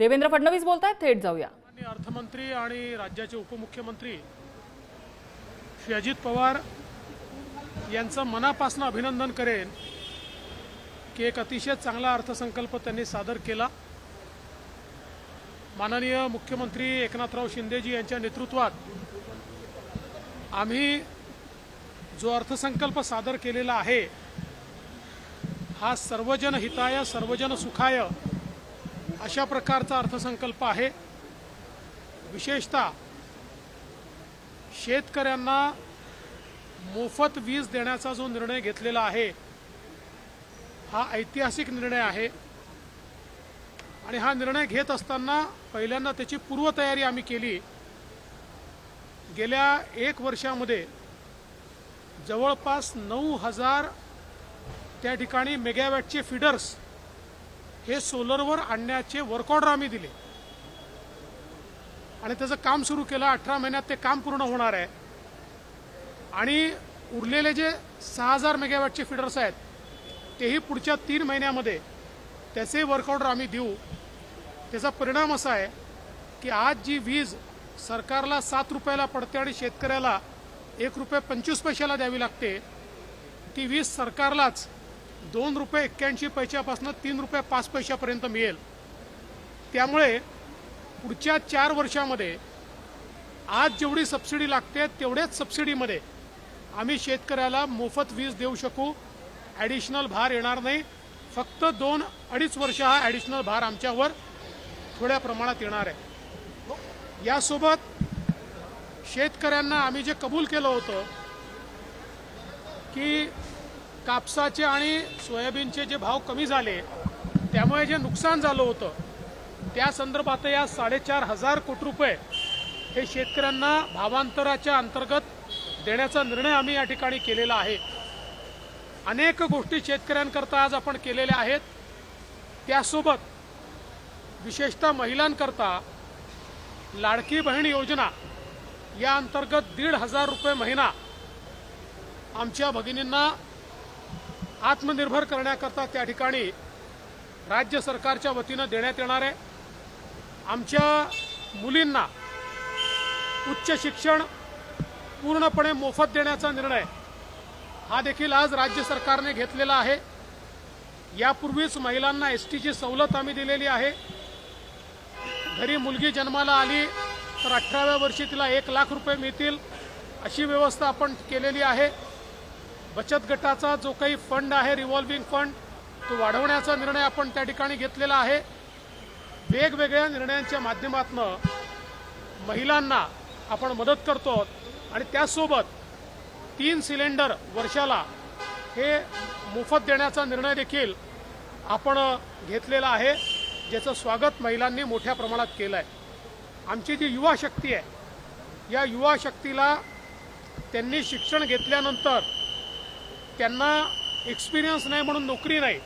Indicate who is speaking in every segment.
Speaker 1: देवेंद्र फडणवीस बोलतायत, थेट जाऊया।
Speaker 2: अर्थमंत्री आणि राज्याचे उपमुख्यमंत्री श्री अजित पवार यांचं मनापासून अभिनंदन करेन की एक अतिशय चांगला अर्थसंकल्प त्यांनी सादर केला। माननीय मुख्यमंत्री एकनाथराव शिंदेजी यांच्या नेतृत्वात आम्ही जो अर्थसंकल्प सादर केलेला आहे हा सर्वजन हिताय सर्वजन सुखाय अशा प्रकारचा अर्थसंकल्प आहे। विशेषतः शेतकऱ्यांना मोफत वीज देण्याचा जो निर्णय घेतलेला आहे हा ऐतिहासिक निर्णय आहे आणि हा निर्णय घेत असताना पहिल्यांदा त्याची पूर्वतयारी आम्ही केली। गेल्या 1 वर्षामध्ये जवळपास 9000 त्या ठिकाणी मेगावॅटचे फीडर्स हे सोलरवर आणण्याचे वर्क ऑर्डर आम्ही दिले आणि त्याचं काम सुरू केलं। 18 महिन्यात ते काम पूर्ण होणार आहे आणि उरलेले जे 6000 मेगावॅटचे फीडर्स आहेत तेही पुढच्या 3 महिन्यामध्ये त्याचे वर्क ऑर्डर आम्ही देऊ। त्याचा परिणाम असा आहे की आज जी वीज सरकारला 7 रुपयाला पडते आणि शेतकऱ्याला 1 रुपये 25 पैशाला द्यावी लागते, ती वीज सरकारलाच 2 रुपये 81 पैशापासून 3 रुपये 5 पैशापर्यंत मिळेल। त्यामुळे पुढच्या 4 वर्षामध्ये आज जेवढी सबसिडी लागते तेवढ्याच सबसिडीमध्ये आम्ही शेतकऱ्याला मोफत वीज देऊ शकू। ॲडिशनल भार येणार नाही, फक्त 2-2.5 वर्ष हा ॲडिशनल भार आमच्यावर थोड्या प्रमाणात येणार आहे। यासोबत शेतकऱ्यांना आम्ही जे कबूल केलं होतं की कापसाचे आणि सोयाबीनचे जे भाव कमी झाले त्यामुळे जे नुकसान झालं होतं त्या संदर्भात या 4500 कोटी रुपये हे शेतकऱ्यांना भावांतराच्या अंतर्गत देण्याचा निर्णय आम्ही या ठिकाणी केलेला आहे। अनेक गोष्टी शेतकऱ्यांकरता आज आपण केलेल्या आहेत। त्यासोबत विशेषतः महिलांकरता लाडकी बहीण योजना या अंतर्गत 1500 रुपये महिना आमच्या भगिनींना आत्मनिर्भर करण्याकरता त्या ठिकाणी राज्य सरकारच्या वतीनं देण्यात येणार आहे। आमच्या मुलींना उच्च शिक्षण पूर्णपणे मोफत देण्याचा निर्णय हा देखील आज राज्य सरकारने घेतलेला आहे। यापूर्वीच महिलांना एसटीची सवलत आम्ही दिलेली आहे। घरी मुलगी जन्माला आली तर 18व्या वर्षी तिला 1 लाख रुपये मिळतील अशी व्यवस्था आपण केलेली आहे। बचत गटाचा जो काही फंड आहे रिव्हॉल्विंग फंड तो वाढवण्याचा निर्णय आपण त्या ठिकाणी घेतलेला आहे। वेगवेगळ्या निर्णयांच्या माध्यमातून महिलांना आपण मदत करतो आणि त्यासोबत 3 सिलेंडर वर्षाला हे मोफत देण्याचा निर्णय देखील आपण घेतलेला आहे, ज्याचं स्वागत महिलांनी मोठ्या प्रमाणात केलं आहे। आमची जी युवा शक्ती आहे या युवा शक्तीला त्यांनी शिक्षण घेतल्यानंतर त्यांना एक्सपिरियन्स नाही म्हणून नोकरी नाही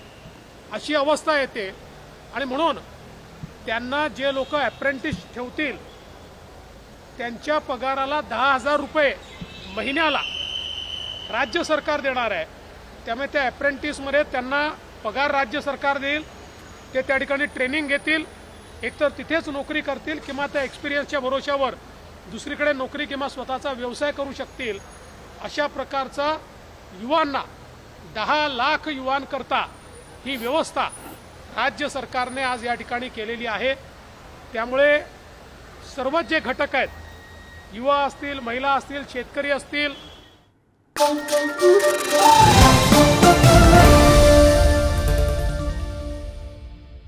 Speaker 2: अशी अवस्था येते आणि म्हणून त्यांना जे लोक अप्रेंटिस ठेवतील त्यांच्या पगाराला 10,000 रुपये महिन्याला राज्य सरकार देणार आहे। त्यामुळे त्या अप्रेंटिसमध्ये त्यांना पगार राज्य सरकार देईल, ते त्या ठिकाणी ट्रेनिंग घेतील, एकतर तिथेच नोकरी करतील किंवा त्या एक्सपिरियन्सच्या भरोशावर दुसरीकडे नोकरी किंवा स्वतःचा व्यवसाय करू शकतील। अशा प्रकारचा युवांना 10 लाख युवांकरता ही व्यवस्था राज्य सरकारने आज या ठिकाणी केलेली आहे। त्यामुळे सर्व जे घटक आहेत, युवा असतील, महिला असतील, शेतकरी असतील,